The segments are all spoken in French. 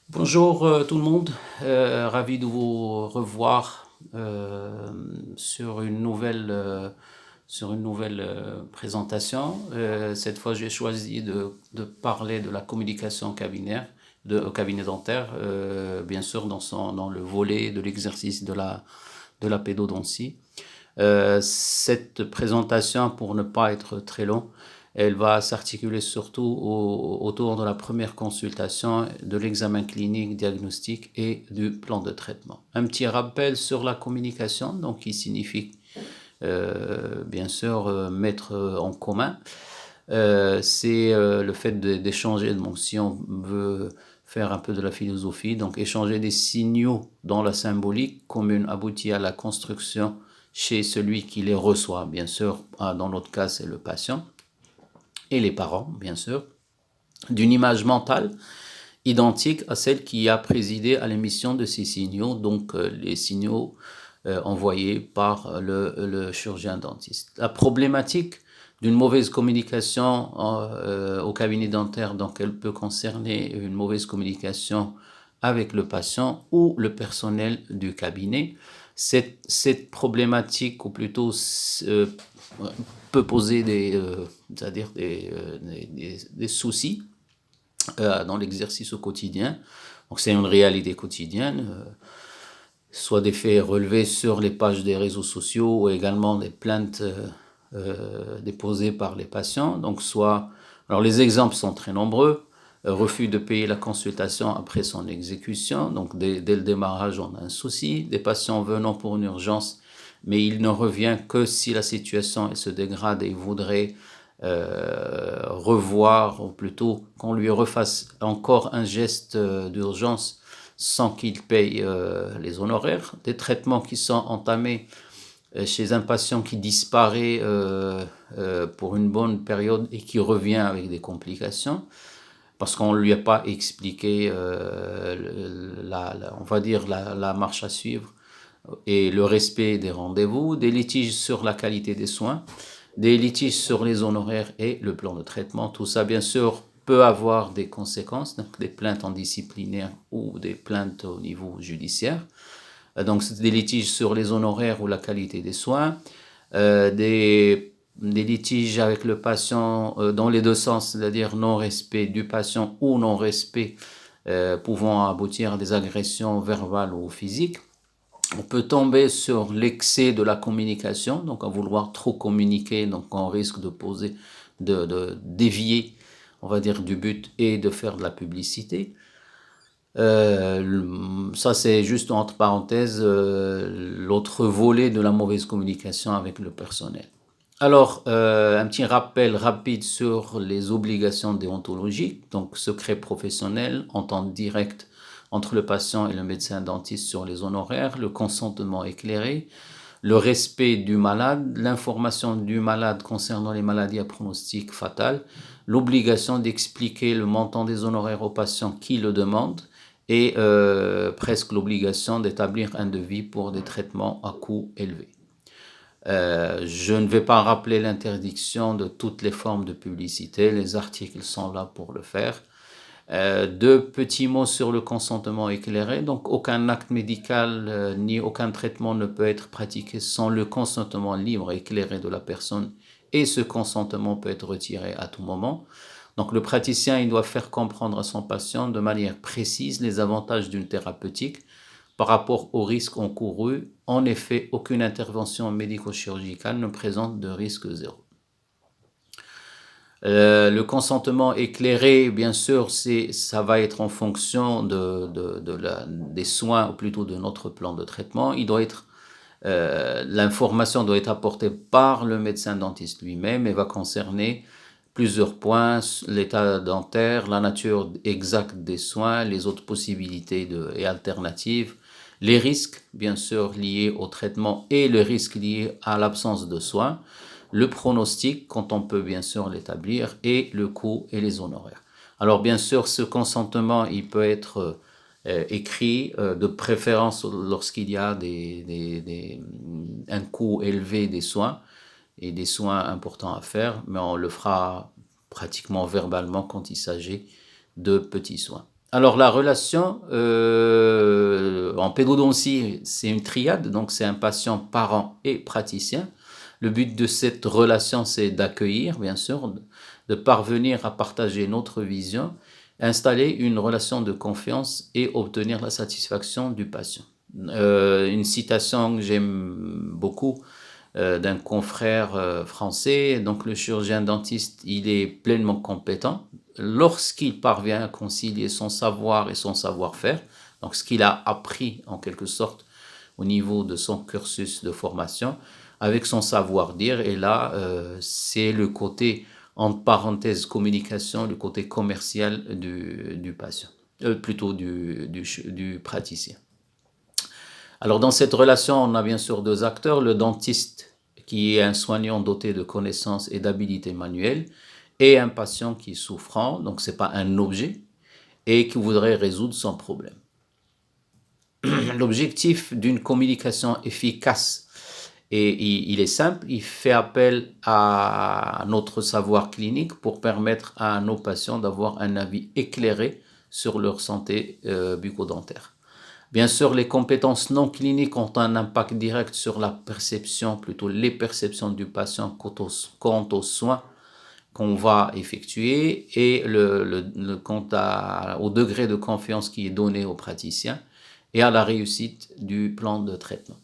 Bonjour tout le monde. Ravi de vous revoir sur une nouvelle présentation. Cette fois, j'ai choisi de parler de la communication capillaire, au cabinet dentaire, bien sûr dans le volet de l'exercice de la pédodontie. Cette présentation, pour ne pas être très long, elle va s'articuler surtout autour de la première consultation, de l'examen clinique, diagnostic et du plan de traitement. Un petit rappel sur la communication, donc qui signifie bien sûr mettre en commun. C'est le fait d'échanger, donc si on veut faire un peu de la philosophie, donc échanger des signaux dans la symbolique commune aboutit à la construction chez celui qui les reçoit, bien sûr, dans notre cas c'est le patient, et les parents, bien sûr, d'une image mentale identique à celle qui a présidé à l'émission de ces signaux, donc les signaux envoyés par le chirurgien dentiste. La problématique d'une mauvaise communication au cabinet dentaire, donc elle peut concerner une mauvaise communication avec le patient ou le personnel du cabinet. Cette problématique, ou plutôt peut poser c'est-à-dire des soucis dans l'exercice au quotidien. Donc c'est une réalité quotidienne, soit des faits relevés sur les pages des réseaux sociaux ou également des plaintes déposées par les patients. Donc alors les exemples sont très nombreux. Refus de payer la consultation après son exécution. Donc dès le démarrage, on a un souci. Des patients venant pour une urgence, mais il ne revient que si la situation se dégrade et voudrait revoir, ou plutôt qu'on lui refasse encore un geste d'urgence sans qu'il paye les honoraires. Des traitements qui sont entamés chez un patient qui disparaît pour une bonne période et qui revient avec des complications parce qu'on ne lui a pas expliqué, on va dire, la marche à suivre et le respect des rendez-vous, des litiges sur la qualité des soins, des litiges sur les honoraires et le plan de traitement. Tout ça, bien sûr, peut avoir des conséquences, donc des plaintes en disciplinaire ou des plaintes au niveau judiciaire. Donc, c'est des litiges sur les honoraires ou la qualité des soins, des litiges avec le patient dans les deux sens, c'est-à-dire non-respect du patient ou non-respect pouvant aboutir à des agressions verbales ou physiques. On peut tomber sur l'excès de la communication, donc à vouloir trop communiquer, donc on risque de dévier, on va dire, du but et de faire de la publicité. Ça, c'est juste entre parenthèses l'autre volet de la mauvaise communication avec le personnel. Alors, un petit rappel rapide sur les obligations déontologiques, donc secret professionnel, entente directe entre le patient et le médecin dentiste sur les honoraires, le consentement éclairé, le respect du malade, l'information du malade concernant les maladies à pronostic fatal, l'obligation d'expliquer le montant des honoraires au patient qui le demande et presque l'obligation d'établir un devis pour des traitements à coût élevé. Je ne vais pas rappeler l'interdiction de toutes les formes de publicité, les articles sont là pour le faire. Deux petits mots sur le consentement éclairé. Donc, aucun acte médical ni aucun traitement ne peut être pratiqué sans le consentement libre et éclairé de la personne, et ce consentement peut être retiré à tout moment. Donc, le praticien, il doit faire comprendre à son patient de manière précise les avantages d'une thérapeutique par rapport aux risques encourus. En effet, aucune intervention médico-chirurgicale ne présente de risque zéro. Le consentement éclairé, bien sûr, ça va être en fonction des soins, ou plutôt de notre plan de traitement. L'information doit être apportée par le médecin dentiste lui-même et va concerner plusieurs points: l'état dentaire, la nature exacte des soins, les autres possibilités et alternatives, les risques, bien sûr, liés au traitement et le risque lié à l'absence de soins, le pronostic, quand on peut bien sûr l'établir, et le coût et les honoraires. Alors bien sûr, ce consentement, il peut être écrit, de préférence lorsqu'il y a un coût élevé des soins et des soins importants à faire, mais on le fera pratiquement verbalement quand il s'agit de petits soins. Alors la relation en pédodontie, c'est une triade, donc c'est un patient, parent et praticien. Le but de cette relation, c'est d'accueillir, bien sûr, de parvenir à partager notre vision, installer une relation de confiance et obtenir la satisfaction du patient. Une citation que j'aime beaucoup d'un confrère français. Donc le chirurgien dentiste, il est pleinement compétent lorsqu'il parvient à concilier son savoir et son savoir-faire, donc ce qu'il a appris en quelque sorte au niveau de son cursus de formation, avec son savoir-dire. Et là, c'est le côté, entre parenthèses, communication, le côté commercial du patient, plutôt du praticien. Alors dans cette relation, on a bien sûr deux acteurs, le dentiste qui est un soignant doté de connaissances et d'habilités manuelles, et un patient qui est souffrant, donc ce n'est pas un objet, et qui voudrait résoudre son problème. L'objectif d'une communication efficace, et il est simple, il fait appel à notre savoir clinique pour permettre à nos patients d'avoir un avis éclairé sur leur santé bucco-dentaire. Bien sûr, les compétences non cliniques ont un impact direct sur la perception, plutôt les perceptions du patient quant aux soins qu'on va effectuer et quant au degré de confiance qui est donné au praticien et à la réussite du plan de traitement.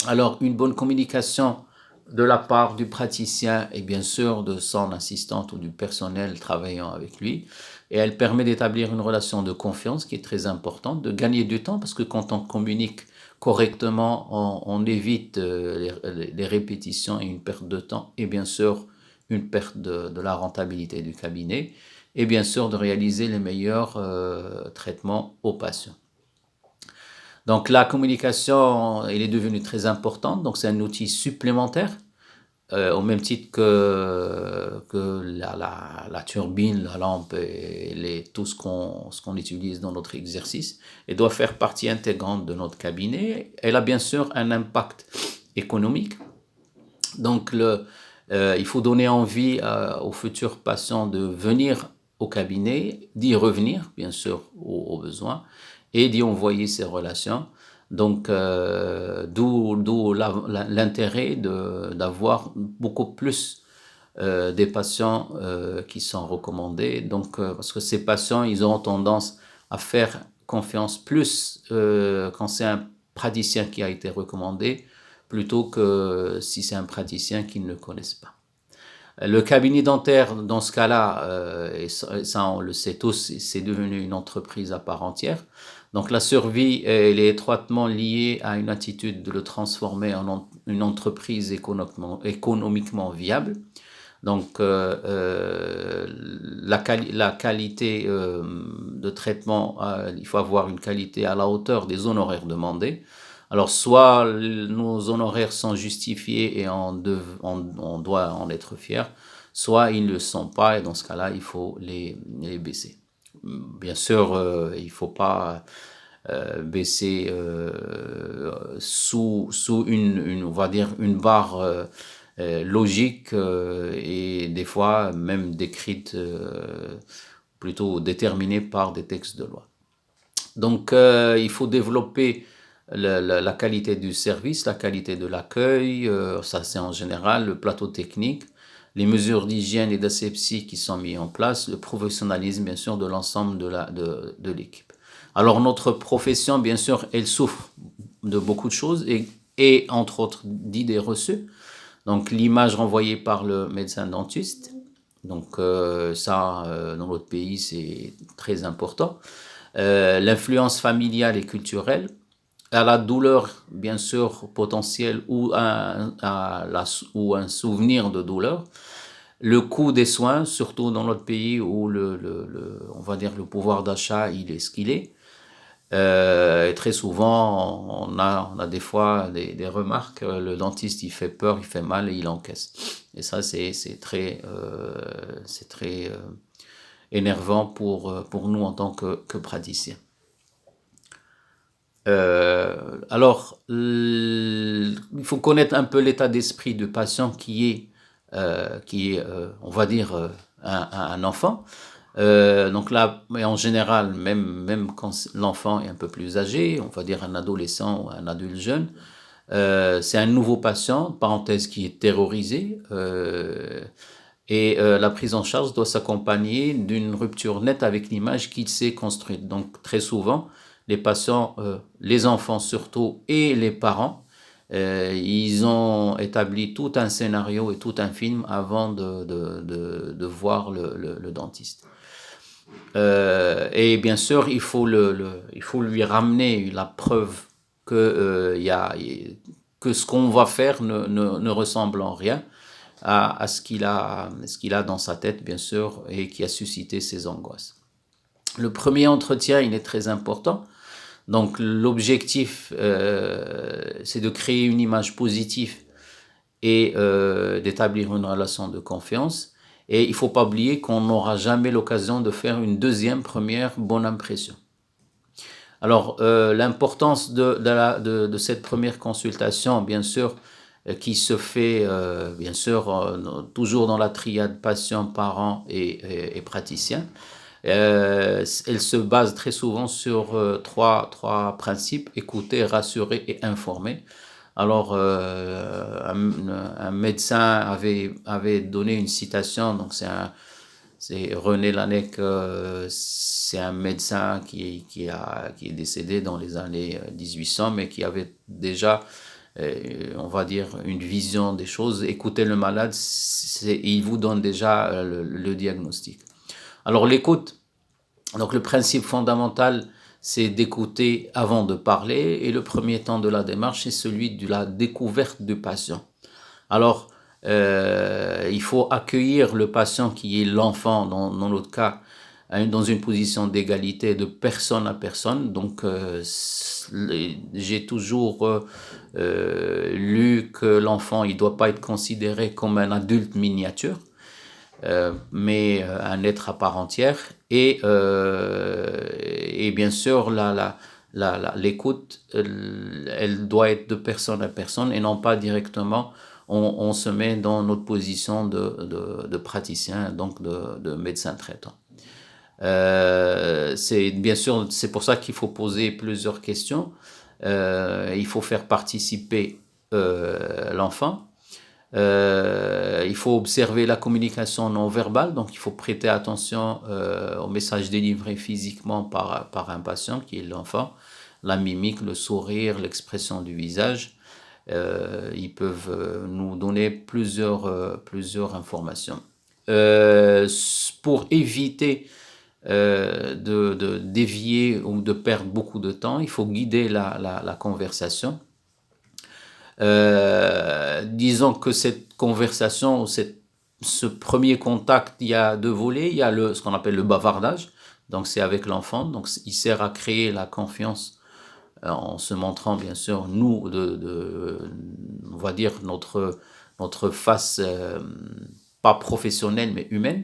Alors, une bonne communication de la part du praticien et bien sûr de son assistante ou du personnel travaillant avec lui. Et elle permet d'établir une relation de confiance qui est très importante, de gagner du temps parce que quand on communique correctement, on évite les répétitions et une perte de temps et bien sûr une perte de la rentabilité du cabinet et bien sûr de réaliser les meilleurs traitements aux patients. Donc la communication, elle est devenue très importante, donc c'est un outil supplémentaire, au même titre que la turbine, la lampe et tout ce qu'on utilise dans notre exercice, et doit faire partie intégrante de notre cabinet. Elle a bien sûr un impact économique, donc il faut donner envie aux futurs patients de venir au cabinet, d'y revenir, bien sûr, aux besoins, et d'y envoyer ses relations. Donc, d'où l'intérêt d'avoir beaucoup plus des patients qui sont recommandés. Donc, parce que ces patients, ils auront tendance à faire confiance plus quand c'est un praticien qui a été recommandé, plutôt que si c'est un praticien qu'ils ne connaissent pas. Le cabinet dentaire, dans ce cas-là, et ça on le sait tous, c'est devenu une entreprise à part entière. Donc la survie, elle est étroitement liée à une attitude de le transformer en une entreprise économiquement viable. Donc la qualité de traitement, il faut avoir une qualité à la hauteur des honoraires demandés. Alors soit nos honoraires sont justifiés et on doit en être fier, soit ils ne le sont pas et dans ce cas-là, il faut les baisser. Bien sûr, il ne faut pas baisser sous on va dire une barre logique et des fois même décrite, plutôt déterminée par des textes de loi. Donc il faut développer la qualité du service, la qualité de l'accueil, ça c'est en général, le plateau technique, les mesures d'hygiène et d'asepsie qui sont mises en place, le professionnalisme bien sûr de l'ensemble de l'équipe. Alors notre profession, bien sûr, elle souffre de beaucoup de choses et entre autres d'idées reçues. Donc l'image renvoyée par le médecin dentiste, donc ça dans notre pays c'est très important. L'influence familiale et culturelle, à la douleur bien sûr potentielle ou ou un souvenir de douleur, le coût des soins, surtout dans notre pays où on va dire le pouvoir d'achat il est ce qu'il est. Et très souvent, on a des fois des remarques, le dentiste il fait peur, il fait mal et il encaisse. Et ça, c'est très énervant pour nous en tant que praticiens. Alors, il faut connaître un peu l'état d'esprit du patient qui est on va dire, un enfant. Donc là, mais en général, même quand l'enfant est un peu plus âgé, on va dire un adolescent ou un adulte jeune, c'est un nouveau patient, parenthèse, qui est terrorisé, et la prise en charge doit s'accompagner d'une rupture nette avec l'image qu'il s'est construite. Donc très souvent, les patients, les enfants surtout, et les parents, ils ont établi tout un scénario et tout un film avant de voir le dentiste. Et bien sûr, il faut lui ramener la preuve que, que ce qu'on va faire ne ressemble en rien à ce qu'il a dans sa tête, bien sûr, et qui a suscité ses angoisses. Le premier entretien, il est très important. Donc l'objectif, c'est de créer une image positive et d'établir une relation de confiance. Et il ne faut pas oublier qu'on n'aura jamais l'occasion de faire une deuxième, première bonne impression. Alors, l'importance de cette première consultation, bien sûr, qui se fait, bien sûr, toujours dans la triade patient, parent et praticien. Elle se base très souvent sur trois principes: écouter, rassurer et informer. Alors, un médecin avait donné une citation, donc c'est René Laennec, c'est un médecin qui est décédé dans les années 1800, mais qui avait déjà, on va dire, une vision des choses. Écoutez le malade, il vous donne déjà le diagnostic. Alors l'écoute, donc le principe fondamental, c'est d'écouter avant de parler, et le premier temps de la démarche, c'est celui de la découverte du patient. Alors, il faut accueillir le patient qui est l'enfant, dans notre cas, dans une position d'égalité de personne à personne. Donc, j'ai toujours lu que l'enfant, il ne doit pas être considéré comme un adulte miniature, mais un être à part entière. Et bien sûr, l'écoute, elle doit être de personne à personne et non pas directement. On se met dans notre position de praticien, donc de médecin traitant. Bien sûr, c'est pour ça qu'il faut poser plusieurs questions. Il faut faire participer l'enfant. Il faut observer la communication non verbale, donc il faut prêter attention aux messages délivrés physiquement par un patient qui est l'enfant, la mimique, le sourire, l'expression du visage. Ils peuvent nous donner plusieurs informations. Pour éviter de dévier ou de perdre beaucoup de temps, il faut guider la conversation. Disons que cette conversation, ce premier contact, il y a deux volets. Il y a ce qu'on appelle le bavardage, donc c'est avec l'enfant, donc il sert à créer la confiance en se montrant, bien sûr, nous, on va dire notre face, pas professionnelle mais humaine,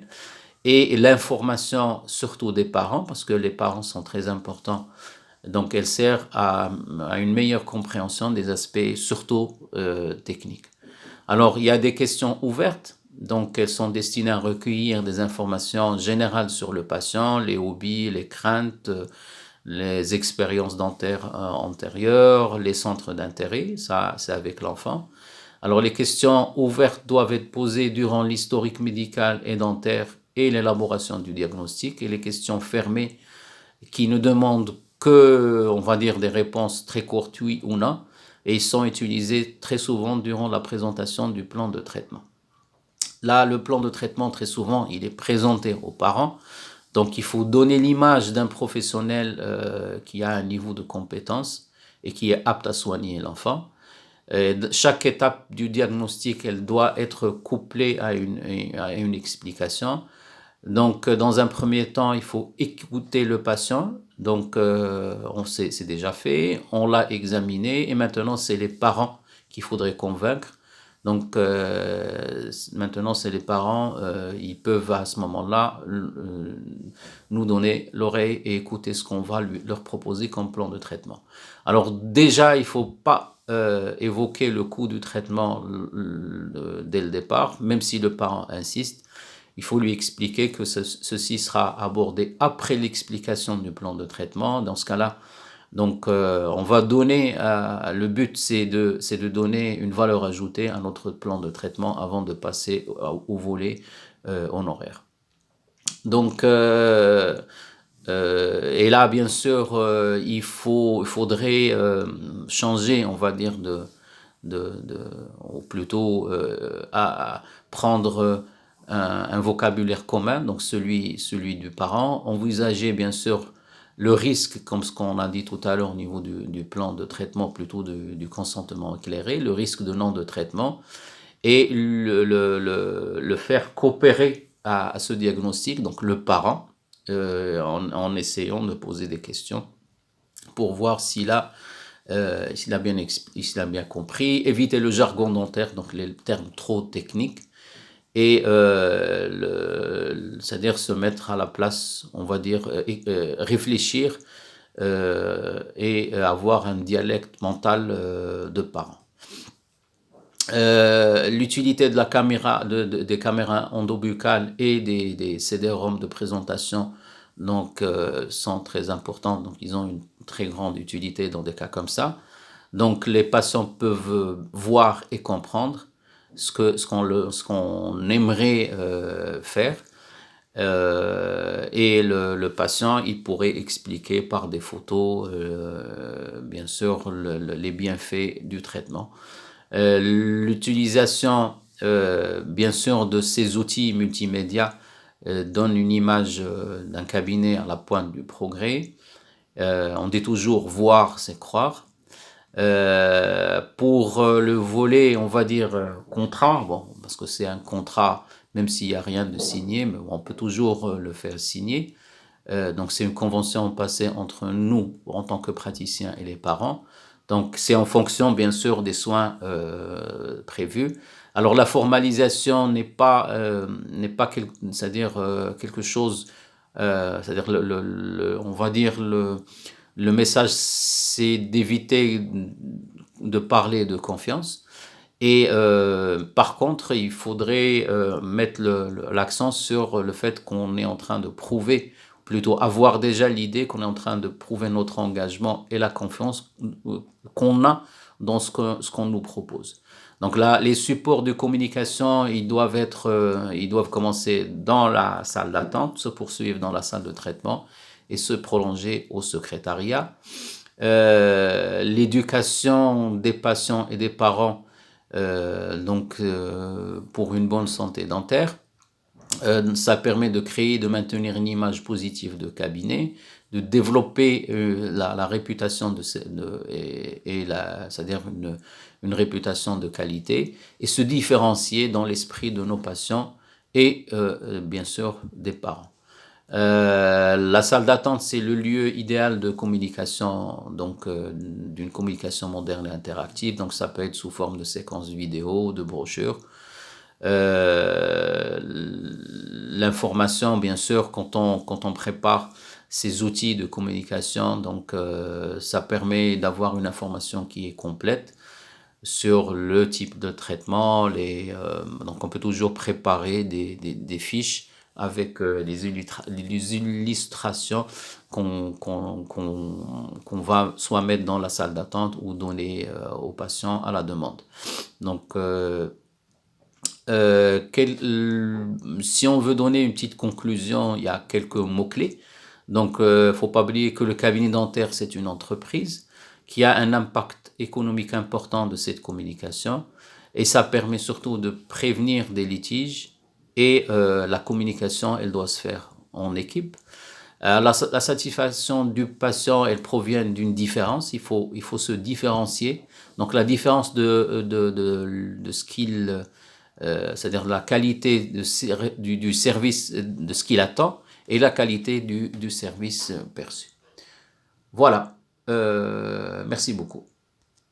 et l'information surtout des parents, parce que les parents sont très importants. Donc, elle sert à une meilleure compréhension des aspects, surtout techniques. Alors, il y a des questions ouvertes. Donc, elles sont destinées à recueillir des informations générales sur le patient, les hobbies, les craintes, les expériences dentaires antérieures, les centres d'intérêt. Ça, c'est avec l'enfant. Alors, les questions ouvertes doivent être posées durant l'historique médical et dentaire et l'élaboration du diagnostic. Et les questions fermées qui ne demandent que, on va dire, des réponses très courtes, oui ou non, et ils sont utilisés très souvent durant la présentation du plan de traitement. Là, le plan de traitement, très souvent, il est présenté aux parents, donc il faut donner l'image d'un professionnel qui a un niveau de compétence et qui est apte à soigner l'enfant. Chaque étape du diagnostic, elle doit être couplée à une explication. Donc, dans un premier temps, il faut écouter le patient. Donc, c'est déjà fait, on l'a examiné, et maintenant, c'est les parents qu'il faudrait convaincre. Donc, maintenant, c'est les parents, ils peuvent à ce moment-là nous donner l'oreille et écouter ce qu'on va leur proposer comme plan de traitement. Alors, déjà, il ne faut pas évoquer le coût du traitement dès le départ, même si le parent insiste. il faut lui expliquer que ceci sera abordé après l'explication du plan de traitement. Dans ce cas-là, donc on va donner, le but c'est de donner une valeur ajoutée à notre plan de traitement avant de passer au volet honoraire. Donc, et là, bien sûr, il faudrait changer, on va dire, ou plutôt à prendre un vocabulaire commun, donc celui du parent, envisager bien sûr le risque, comme ce qu'on a dit tout à l'heure au niveau du plan de traitement, plutôt du consentement éclairé, le risque de non de traitement, et le faire coopérer à ce diagnostic, donc le parent, en essayant de poser des questions pour voir s'il a bien compris, éviter le jargon dentaire, donc les termes trop techniques, et c'est-à-dire se mettre à la place, on va dire, réfléchir et avoir un dialecte mental de parent. L'utilité de la caméra, des caméras endobuccales et des CD-ROM de présentation donc, sont très importantes, donc ils ont une très grande utilité dans des cas comme ça. Donc les patients peuvent voir et comprendre ce qu'on aimerait faire, et le patient il pourrait expliquer par des photos bien sûr les bienfaits du traitement. L'utilisation bien sûr de ces outils multimédia donne une image d'un cabinet à la pointe du progrès. On dit toujours voir c'est croire. Pour le volet, on va dire contrat, bon, parce que c'est un contrat, même s'il n'y a rien de signé, mais on peut toujours le faire signer. Donc c'est une convention passée entre nous en tant que praticiens et les parents. Donc c'est en fonction bien sûr des soins prévus. Alors la formalisation n'est pas c'est-à-dire quelque chose, c'est-à-dire on va dire le message c'est d'éviter de parler de confiance. Et par contre, il faudrait mettre l'accent sur le fait qu'on est en train de prouver, plutôt avoir déjà l'idée qu'on est en train de prouver notre engagement et la confiance qu'on a dans ce qu'on nous propose. Donc là, les supports de communication, ils doivent commencer dans la salle d'attente, se poursuivre dans la salle de traitement et se prolonger au secrétariat. L'éducation des patients et des parents, donc pour une bonne santé dentaire, ça permet de créer, de maintenir une image positive de cabinet, de développer la réputation c'est-à-dire une réputation de qualité, et se différencier dans l'esprit de nos patients et bien sûr des parents. La salle d'attente, c'est le lieu idéal de communication, donc d'une communication moderne et interactive. Donc ça peut être sous forme de séquences vidéo, de brochures. L'information, bien sûr, quand on prépare ces outils de communication, donc ça permet d'avoir une information qui est complète sur le type de traitement. Donc on peut toujours préparer des fiches avec les illustrations qu'on va soit mettre dans la salle d'attente ou donner aux patients à la demande. Donc si on veut donner une petite conclusion, il y a quelques mots-clés. Donc, faut pas oublier que le cabinet dentaire, c'est une entreprise qui a un impact économique important de cette communication, et ça permet surtout de prévenir des litiges, et la communication, elle doit se faire en équipe. La satisfaction du patient, elle provient d'une différence. Il faut se différencier. Donc, la différence de ce qu'il... c'est-à-dire la qualité du service, de ce qu'il attend, et la qualité du service perçu. Voilà. Merci beaucoup.